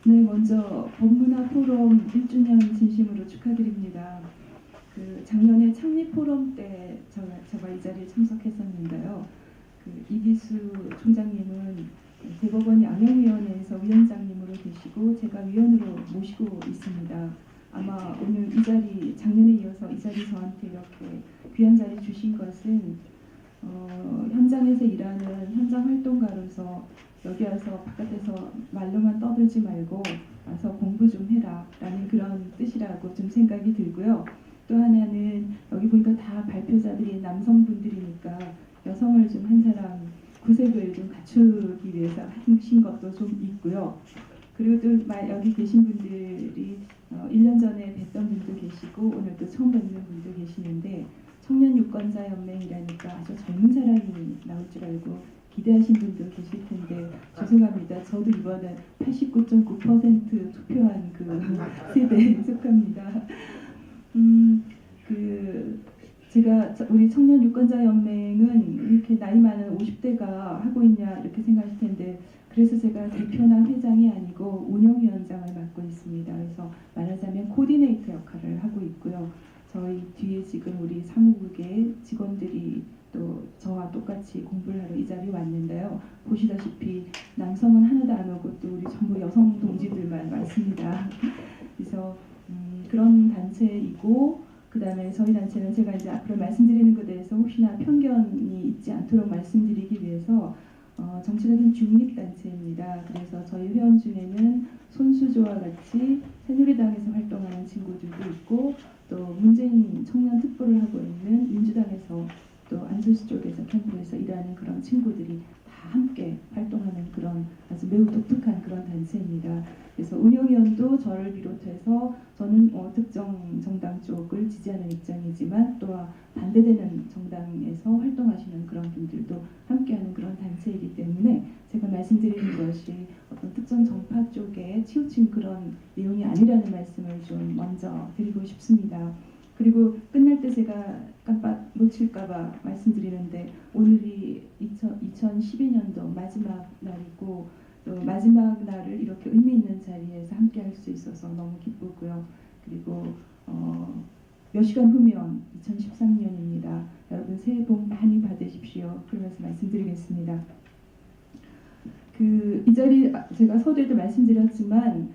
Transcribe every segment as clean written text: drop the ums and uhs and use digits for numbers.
네, 먼저 법문화 포럼 1주년 진심으로 축하드립니다. 작년에 창립 포럼 때 제가 이 자리에 참석했었는데요. 이기수 총장님은 대법원 양형위원회에서 위원장님으로 계시고 제가 위원으로 모시고 있습니다. 아마 오늘 이 자리, 작년에 이어서 이 자리 저한테 이렇게 귀한 자리 주신 것은 현장에서 일하는 현장 활동가로서 여기 와서 바깥에서 말로만 떠들지 말고 와서 공부 좀 해라 라는 그런 뜻이라고 좀 생각이 들고요. 또 하나는 여기 보니까 다 발표자들이 남성분들이니까 여성을 좀 한 사람 구색을 좀 갖추기 위해서 하신 것도 좀 있고요. 그리고 또 여기 계신 분들이 1년 전에 뵀던 분도 계시고 오늘 또 처음 뵙는 분도 계시는데 청년유권자연맹이라니까 아주 젊은 사람이 나올 줄 알고 기대하신 분도 계실 텐데 죄송합니다. 저도 이번에 89.9% 투표한 그 세대에 속합니다. 제가 우리 청년유권자연맹은 이렇게 나이 많은 50대가 하고 있냐 이렇게 생각하실 텐데 그래서 제가 대표나 회장이 아니고 운영위원장을 맡고 있습니다. 그래서 말하자면 코디네이터 역할을 하고 있고요. 저희 뒤에 지금 우리 사무국의 직원들이 또 저와 똑같이 공부를 하러 이 자리에 왔는데요. 보시다시피 남성은 하나도 안 오고 또 우리 전부 여성 동지들만 많습니다. 그래서 그런 단체이고 그 다음에 저희 단체는 제가 이제 앞으로 말씀드리는 것에 대해서 혹시나 편견이 있지 않도록 말씀드리기 위해서 정치적인 중립단체입니다. 그래서 저희 회원 중에는 손수조와 같이 새누리당에서 활동하는 친구들도 있고 또 문재인 청년 특보를 하고 있는 민주당에서 또 안철수 쪽에서 캠프에서 일하는 그런 친구들이 다 함께 활동하는 그런 아주 매우 독특한 그런 단체입니다. 그래서 운영위원도 저를 비롯해서 저는 특정 정당 쪽을 지지하는 입장이지만 또 반대되는 정당에서 활동하시는 그런 분들도 함께하는 그런 단체이기 때문에 제가 말씀드리는 것이 어떤 특정 정파 쪽에 치우친 그런 내용이 아니라는 말씀을 좀 먼저 드리고 싶습니다. 그리고 끝날 때 제가 깜빡 놓칠까봐 말씀드리는데 오늘이 2012년도 마지막 날이고 또 마지막 날을 이렇게 의미 있는 자리에서 함께 할 수 있어서 너무 기쁘고요. 그리고 몇 시간 후면 2013년입니다. 여러분 새해 복 많이 받으십시오. 그러면서 말씀드리겠습니다. 이 자리 제가 서두에도 말씀드렸지만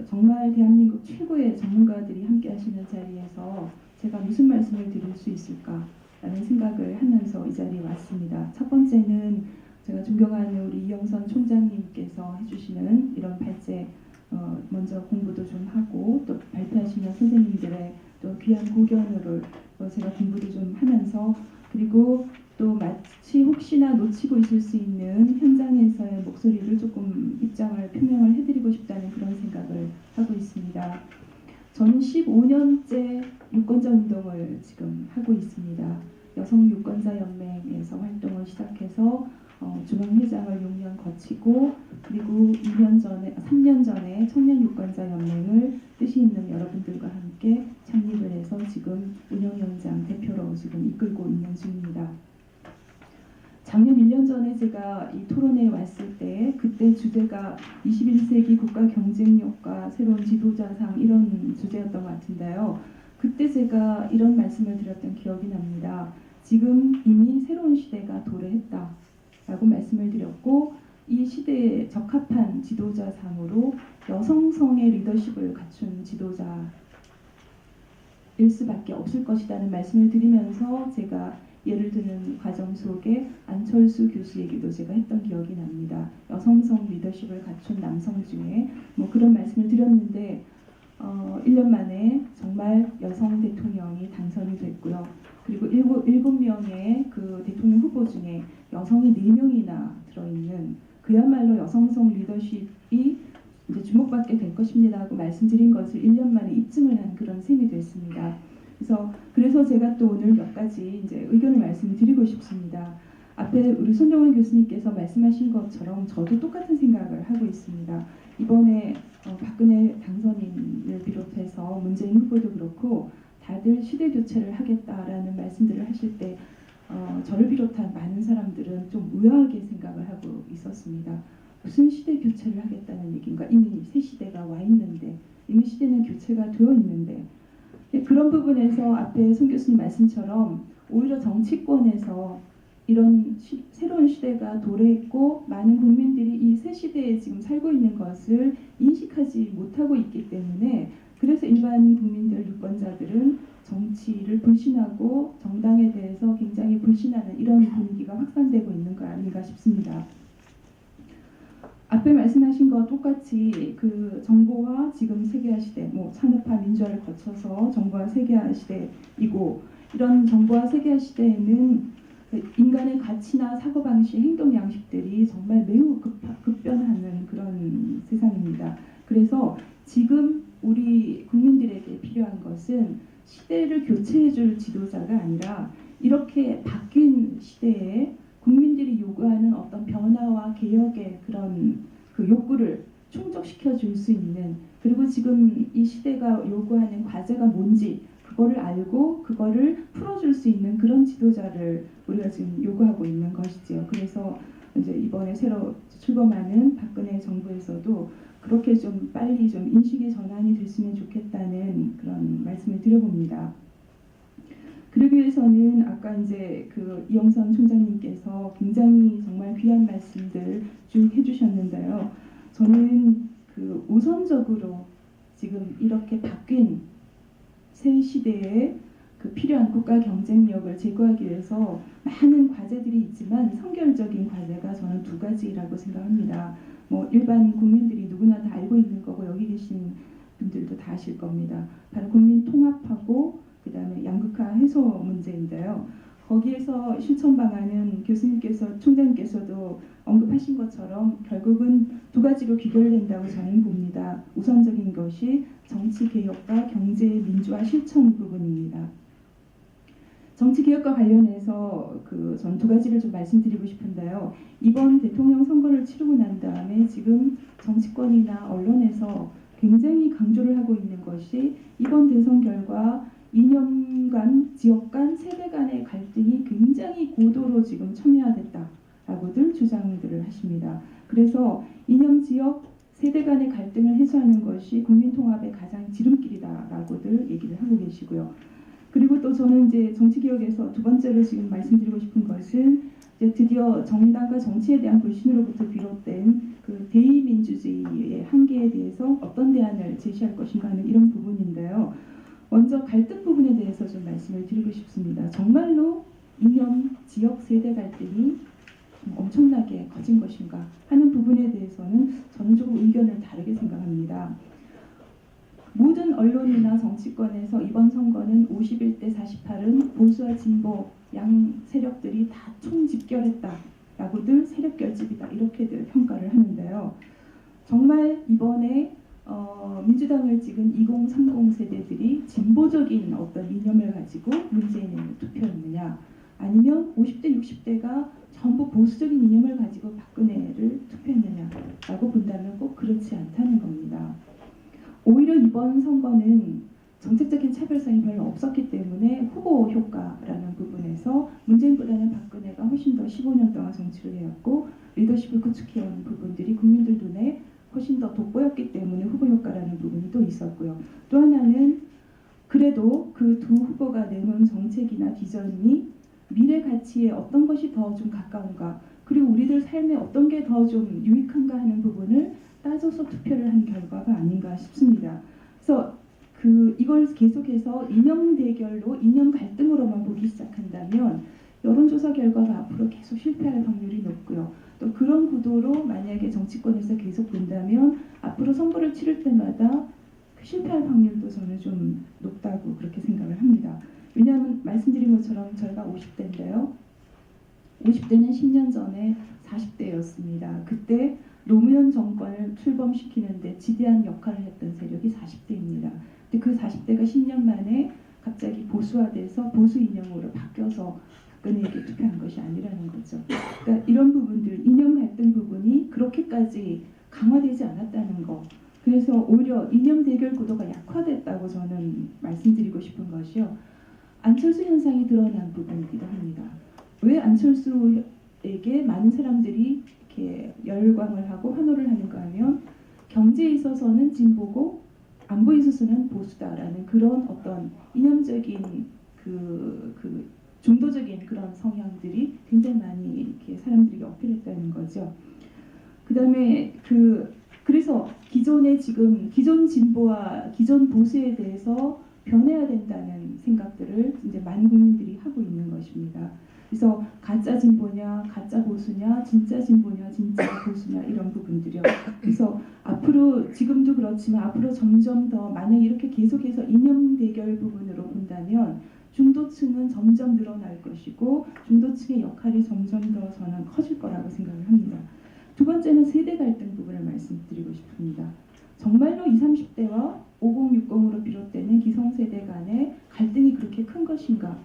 정말 대한민국 최고의 전문가들이 함께 하시는 자리에서 제가 무슨 말씀을 드릴 수 있을까라는 생각을 하면서 이 자리에 왔습니다. 첫 번째는 제가 존경하는 우리 이영선 총장님께서 해주시는 이런 발제 먼저 공부도 좀 하고 또 발표하시는 선생님들의 또 귀한 고견으로 제가 공부를 좀 하면서 그리고 또 마치 혹시나 놓치고 있을 수 있는 현장에서의 목소리를 조금 입장을 표명을 해드리고 싶다는 그런 생각을 하고 있습니다. 저는 15년째 유권자 운동을 지금 하고 있습니다. 여성유권자연맹에서 활동을 시작해서 중앙회장을 6년 거치고 그리고 3년 전에 청년유권자연맹을 뜻이 있는 여러분들과 함께 창립을 해서 지금 운영위원장 대표로 지금 이끌고 있는 중입니다. 작년 1년 전에 제가 이 토론회에 왔을 때 그때 주제가 21세기 국가 경쟁력과 새로운 지도자상 이런 주제였던 것 같은데요. 그때 제가 이런 말씀을 드렸던 기억이 납니다. 지금 이미 새로운 시대가 도래했다 라고 말씀을 드렸고 이 시대에 적합한 지도자상으로 여성성의 리더십을 갖춘 지도자일 수밖에 없을 것이라는 말씀을 드리면서 제가 예를 드는 과정 속에 안철수 교수 얘기도 제가 했던 기억이 납니다. 여성성 리더십을 갖춘 남성 중에 그런 말씀을 드렸는데 1년 만에 정말 여성 대통령이 당선이 됐고요. 그리고 7명의 그 대통령 후보 중에 여성이 4명이나 들어있는 그야말로 여성성 리더십이 이제 주목받게 될 것입니다 하고 말씀드린 것을 1년 만에 입증을 한 그런 셈이 됐습니다. 그래서 제가 또 오늘 몇 가지 이제 의견을 말씀드리고 싶습니다. 앞에 우리 손정원 교수님께서 말씀하신 것처럼 저도 똑같은 생각을 하고 있습니다. 이번에 박근혜 당선인을 비롯해서 문재인 후보도 그렇고 다들 시대 교체를 하겠다라는 말씀들을 하실 때 저를 비롯한 많은 사람들은 좀 의아하게 생각을 하고 있었습니다. 무슨 시대 교체를 하겠다는 얘기인가? 이미 새 시대가 와 있는데, 이미 시대는 교체가 되어 있는데, 그런 부분에서 앞에 송 교수님 말씀처럼 오히려 정치권에서 이런 새로운 시대가 도래했고 많은 국민들이 이 새 시대에 지금 살고 있는 것을 인식하지 못하고 있기 때문에, 그래서 일반 국민들, 유권자들은 정치를 불신하고 정당에 대해서 굉장히 불신하는 이런 분위기가 확산되고 있는 거 아닌가 싶습니다. 앞에 말씀하신 것 똑같이 그 정보화 지금 세계화 시대, 뭐 산업화 민주화를 거쳐서 정보화 세계화 시대이고, 이런 정보화 세계화 시대에는 인간의 가치나 사고방식, 행동 양식들이 정말 매우 급변하는 그런 세상입니다. 그래서 지금 우리 국민들에게 필요한 것은 시대를 교체해줄 지도자가 아니라 이렇게 바뀐 시대에 국민들이 요구하는 어떤 변화와 개혁의 그런 그 욕구를 충족시켜 줄 수 있는, 그리고 지금 이 시대가 요구하는 과제가 뭔지 그거를 알고 그거를 풀어줄 수 있는 그런 지도자를 우리가 지금 요구하고 있는 것이지요. 그래서 이제 이번에 새로 출범하는 박근혜 정부에서도 그렇게 좀 빨리 좀 인식의 전환이 됐으면 좋겠다는 그런 말씀을 드려봅니다. 그러기 위해서는 아까 이제 그 이영선 총장님께서 굉장히 정말 귀한 말씀들 쭉 해주셨는데요. 저는 그 우선적으로 지금 이렇게 바뀐 새 시대에 그 필요한 국가 경쟁력을 제고하기 위해서 많은 과제들이 있지만 선결적인 과제가 저는 두 가지라고 생각합니다. 뭐 일반 국민들이 누구나 다 알고 있는 거고 여기 계신 분들도 다 아실 겁니다. 바로 국민 통합하고 그 다음에 양극화 해소 문제인데요. 거기에서 실천 방안은 교수님께서, 총장님께서도 언급하신 것처럼 결국은 두 가지로 귀결된다고 저는 봅니다. 우선적인 것이 정치개혁과 경제 민주화 실천 부분입니다. 정치개혁과 관련해서 전 두 가지를 좀 말씀드리고 싶은데요. 이번 대통령 선거를 치르고 난 다음에 지금 정치권이나 언론에서 굉장히 강조를 하고 있는 것이 이번 대선 결과 이념 간, 지역 간, 세대 간의 갈등이 굉장히 고도로 지금 첨예화됐다라고들 주장들을 하십니다. 그래서 이념, 지역, 세대 간의 갈등을 해소하는 것이 국민통합의 가장 지름길이다라고들 얘기를 하고 계시고요. 그리고 또 저는 이제 정치개혁에서 두 번째로 지금 말씀드리고 싶은 것은 이제 드디어 정당과 정치에 대한 불신으로부터 비롯된 그 대의민주주의의 한계에 대해서 어떤 대안을 제시할 것인가 하는 이런 부분인데요. 먼저 갈등 부분에 대해서 좀 말씀을 드리고 싶습니다. 정말로 이념, 지역, 세대 갈등이 엄청나게 커진 것인가 하는 부분에 대해서는 저는 조금 의견을 다르게 생각합니다. 모든 언론이나 정치권에서 이번 선거는 51대 48은 보수와 진보 양 세력들이 다 총집결했다라고들 세력 결집이다 이렇게들 평가를 하는데요. 정말 이번에 민주당을 찍은 2030 세대들이 진보적인 어떤 이념을 가지고 문재인을 투표했느냐, 아니면 50대 60대가 전부 보수적인 이념을 가지고 박근혜를 투표했느냐라고 본다면 꼭 그렇지 않다는 겁니다. 오히려 이번 선거는 정책적인 차별성이 별로 없었기 때문에 후보 효과라는 부분에서 문재인보다는 박근혜가 훨씬 더 15년 동안 정치를 해왔고 리더십을 구축해온 부분들이 국민들 눈에 훨씬 더 돋보였기 때문에 후보 효과라는 부분이 또 있었고요. 또 하나는 그래도 그 두 후보가 내놓은 정책이나 비전이 미래 가치에 어떤 것이 더 좀 가까운가, 그리고 우리들 삶에 어떤 게 더 좀 유익한가 하는 부분을 따져서 투표를 한 결과가 아닌가 싶습니다. 그래서 이걸 계속해서 이념 대결로, 이념 갈등으로만 보기 시작한다면 여론조사 결과가 앞으로 계속 실패할 확률이 높고요. 또 그런 구도로 만약에 정치권에서 계속 본다면 앞으로 선거를 치를 때마다 실패할 확률도 저는 좀 높다고 그렇게 생각을 합니다. 왜냐하면 말씀드린 것처럼 저희가 50대인데요. 50대는 10년 전에 40대였습니다. 그때 노무현 정권을 출범시키는데 지대한 역할을 했던 세력이 40대입니다. 근데 그 40대가 10년 만에 갑자기 보수화돼서 보수 이념으로 바뀌어서 박근혜에게 투표한 것이 아니라는 거죠. 그러니까 이런 부분들, 이념 갈등 부분이 그렇게까지 강화되지 않았다는 거. 그래서 오히려 이념 대결 구도가 약화됐다고 저는 말씀드리고 싶은 것이요. 안철수 현상이 드러난 부분이기도 합니다. 왜 안철수에게 많은 사람들이 이렇게 열광을 하고 환호를 하는가 하면 경제에 있어서는 진보고 안보에 있어서는 보수다라는 그런 어떤 이념적인 그 중도적인 그런 성향들이 굉장히 많이 이렇게 사람들에게 어필했다는 거죠. 그다음에 그래서 기존의 지금 기존 진보와 기존 보수에 대해서 변해야 된다는 생각들을 이제 많은 국민들이 하고 있는 것입니다. 그래서 가짜 진보냐, 가짜 보수냐, 진짜 진보냐, 진짜 보수냐 이런 부분들이요. 그래서 앞으로 지금도 그렇지만 앞으로 점점 더 만약에 이렇게 계속해서 이념 대결 부분으로 본다면 중도층은 점점 늘어날 것이고 중도층의 역할이 점점 더 저는 커질 거라고 생각을 합니다. 두 번째는 세대 갈등 부분을 말씀드리고 싶습니다. 정말로 20, 30대와 5060으로 비롯되는 기성세대 간의 갈등이 그렇게 큰 것인가?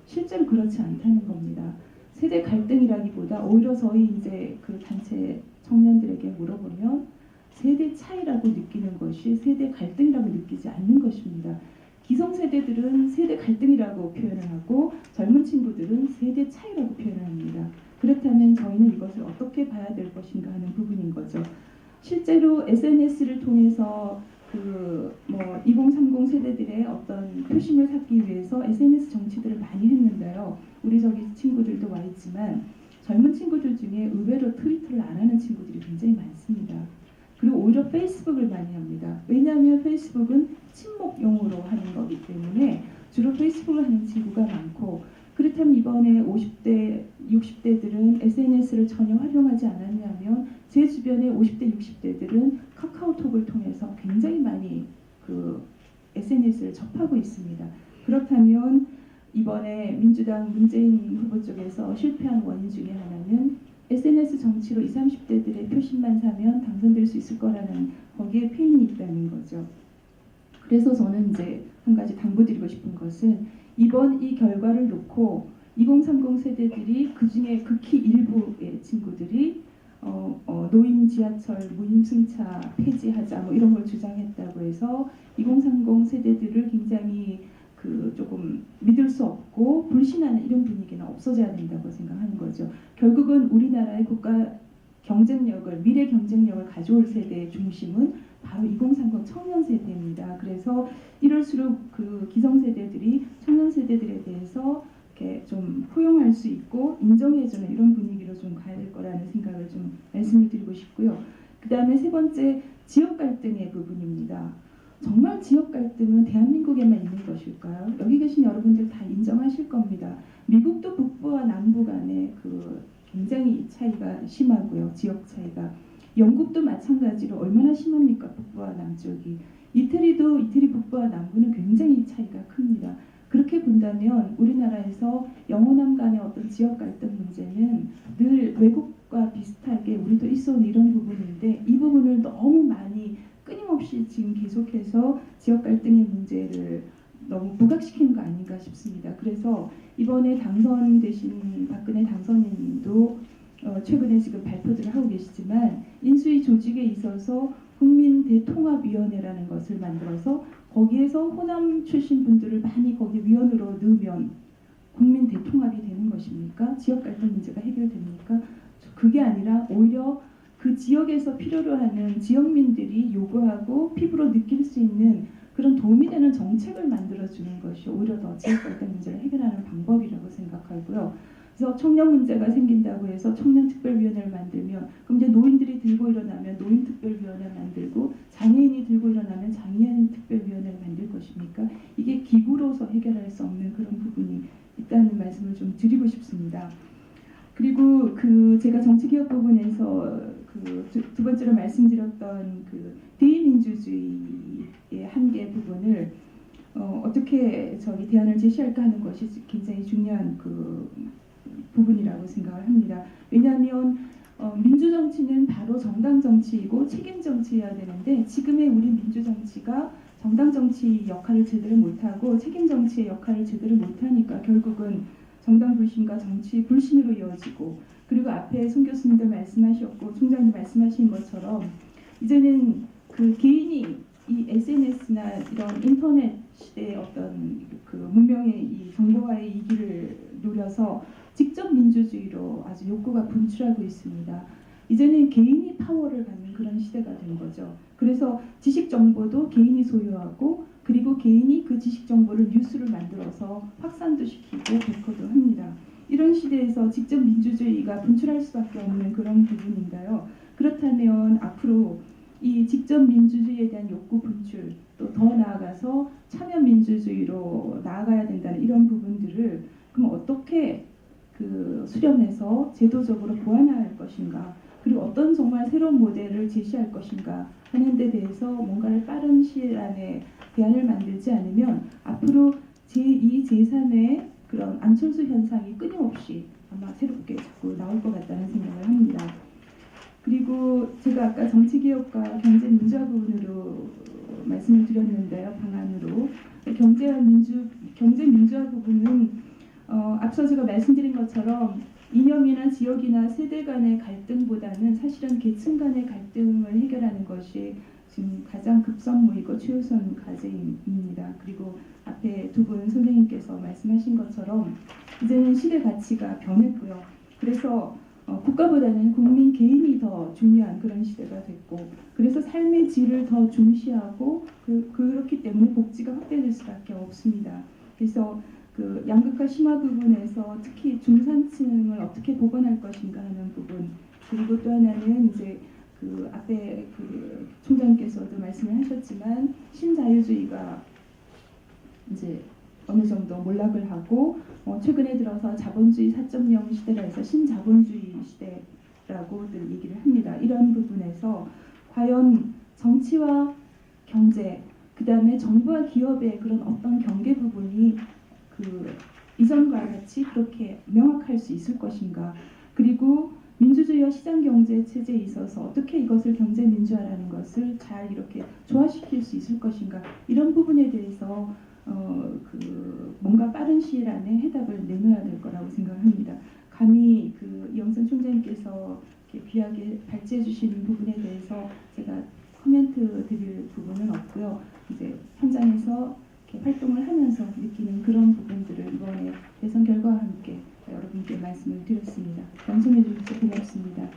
실제로 그렇지 않다는 겁니다. 세대 갈등이라기보다 오히려 저희 이제 그 단체 청년들에게 물어보면 세대 차이라고 느끼는 것이 세대 갈등이라고 느끼지 않는 것입니다. 기성세대들은 세대 갈등이라고 표현을 하고 젊은 친구들은 세대 차이라고 표현을 합니다. 그렇다면 저희는 이것을 어떻게 봐야 될 것인가 하는 부분인 거죠. 실제로 SNS를 통해서 2030 세대들의 어떤 표심을 샀기 위해서 SNS 정치들을 많이 했는데요. 우리 저기 친구들도 와 있지만 젊은 친구들 중에 의외로 트위터를 안 하는 친구들이 굉장히 많습니다. 그리고 오히려 페이스북을 많이 합니다. 왜냐하면 페이스북은 친목용으로 하는 거기 때문에 주로 페이스북을 하는 친구가 많고 그렇다면 이번에 50대, 60대들은 SNS를 전혀 활용하지 않았냐면 제 주변의 50대, 60대들은 카카오톡을 통해서 굉장히 많이 SNS를 접하고 있습니다. 그렇다면 이번에 민주당 문재인 후보 쪽에서 실패한 원인 중에 하나는 SNS 정치로 20, 30대들의 표심만 사면 당선될 수 있을 거라는 거기에 패인이 있다는 거죠. 그래서 저는 이제 한 가지 당부드리고 싶은 것은 이번 이 결과를 놓고 2030 세대들이 그중에 극히 일부의 친구들이 노인 지하철 무임승차 폐지하자 뭐 이런 걸 주장했다고 해서 2030 세대들을 굉장히 조금 믿을 수 없고 불신하는 이런 분위기는 없어져야 된다고 생각하는 거죠. 결국은 우리나라의 국가 경쟁력을 미래 경쟁력을 가져올 세대의 중심은 바로 2030 청년 세대입니다. 그래서 이럴수록 기성세대들이 청년 세대들에 대해서 이렇게 좀 포용할 수 있고 인정해주는 이런 분위기로 좀 가야 될 거라는 생각을 좀 말씀을 드리고 싶고요. 그 다음에 세 번째 지역 갈등의 부분입니다. 정말 지역 갈등은 대한민국에만 있는 것일까요? 여기 계신 여러분들 다 인정하실 겁니다. 미국도 북부와 남부 간에 굉장히 차이가 심하고요. 지역 차이가. 영국도 마찬가지로 얼마나 심합니까? 북부와 남쪽이. 이태리 북부와 남부는 굉장히 차이가 큽니다. 그렇게 본다면 우리나라에서 영호남 간의 어떤 지역 갈등 문제는 늘 외국과 비슷하게 우리도 있어온 이런 부분인데 이 부분을 너무 많이 끊임없이 지금 계속해서 지역 갈등의 문제를 너무 부각시키는 거 아닌가 싶습니다. 그래서 이번에 당선되신 박근혜 당선인도 최근에 지금 발표들을 하고 계시지만 인수위 조직에 있어서 국민대통합위원회라는 것을 만들어서 거기에서 호남 출신 분들을 많이 거기 위원으로 넣으면 국민대통합이 되는 것입니까? 지역 갈등 문제가 해결됩니까? 그게 아니라 오히려 그 지역에서 필요로 하는 지역민들이 요구하고 피부로 느낄 수 있는 그런 도움이 되는 정책을 만들어주는 것이 오히려 더 지역 갈등 문제를 해결하는 방법이라고 생각하고요. 그래서 청년 문제가 생긴다고 해서 청년특별위원회를 만들면 그럼 이제 노인들이 들고 일어나면 노인특별위원회를 만들고 장애인이 들고 일어나면 장애인특별위원회를 만들 것입니까? 이게 기구로서 해결할 수 없는 그런 부분이 있다는 말씀을 좀 드리고 싶습니다. 그리고 제가 정치개혁 부분에서 두 번째로 말씀드렸던 대의민주주의의 한계 부분을 어떻게 대안을 제시할까 하는 것이 굉장히 중요한 부분이라고 생각을 합니다. 왜냐하면 민주정치는 바로 정당 정치이고 책임 정치여야 되는데 지금의 우리 민주정치가 정당 정치 역할을 제대로 못하고 책임 정치의 역할을 제대로 못하니까 결국은 정당 불신과 정치 불신으로 이어지고 그리고 앞에 송 교수님도 말씀하셨고 총장님도 말씀하신 것처럼 이제는 개인이 이 SNS나 이런 인터넷 시대의 어떤 문명의 이 정보화의 이기를 노려서 직접 민주주의로 아주 욕구가 분출하고 있습니다. 이제는 개인이 파워를 갖는 그런 시대가 된 거죠. 그래서 지식 정보도 개인이 소유하고 그리고 개인이 그 지식 정보를 뉴스를 만들어서 확산도 시키고 배포도 합니다. 이런 시대에서 직접 민주주의가 분출할 수밖에 없는 그런 부분인가요? 그렇다면 앞으로 이 직접 민주주의에 대한 욕구 분출 또 더 나아가서 참여 민주주의로 나아가야 된다는 이런 부분들을 그럼 어떻게 수렴해서 제도적으로 보완할 것인가 그리고 어떤 정말 새로운 모델을 제시할 것인가 하는 데 대해서 뭔가를 빠른 시일 안에 대안을 만들지 않으면 앞으로 제2, 제3의 그런 안철수 현상이 끊임없이 아마 새롭게 자꾸 나올 것 같다는 생각을 합니다. 그리고 제가 아까 정치개혁과 경제민주화 부분으로 말씀을 드렸는데요. 방안으로 경제민주화 부분은 앞서 제가 말씀드린 것처럼 이념이나 지역이나 세대 간의 갈등보다는 사실은 계층 간의 갈등을 해결하는 것이 지금 가장 급선무이고 최우선 과제입니다. 그리고 앞에 두 분 선생님께서 말씀하신 것처럼 이제는 시대 가치가 변했고요. 그래서 국가보다는 국민 개인이 더 중요한 그런 시대가 됐고 그래서 삶의 질을 더 중시하고 그렇기 때문에 복지가 확대될 수밖에 없습니다. 그래서 양극화 심화 부분에서 특히 중산층을 어떻게 복원할 것인가 하는 부분 그리고 또 하나는 이제 앞에 총장께서도 말씀을 하셨지만 신자유주의가 이제 어느 정도 몰락을 하고 최근에 들어서 자본주의 4.0 시대라 해서 신자본주의 시대라고들 얘기를 합니다. 이런 부분에서 과연 정치와 경제 그 다음에 정부와 기업의 그런 어떤 경계 부분이 이전과 같이 그렇게 명확할 수 있을 것인가 그리고 민주주의와 시장경제 체제에 있어서 어떻게 이것을 경제민주화라는 것을 잘 이렇게 조화시킬 수 있을 것인가 이런 부분에 대해서 뭔가 빠른 시일 안에 해답을 내놓아야 될 거라고 생각합니다. 감히 이영선 총장님께서 이렇게 귀하게 발제해 주시는 부분에 대해서 제가 코멘트 드릴 부분은 없고요. 이제 현장에서 이렇게 활동을 하면서 느끼는 그런 부분들을 이번에 대선 결과와 함께 여러분께 말씀을 드렸습니다. 양성해 주셔서 고맙습니다.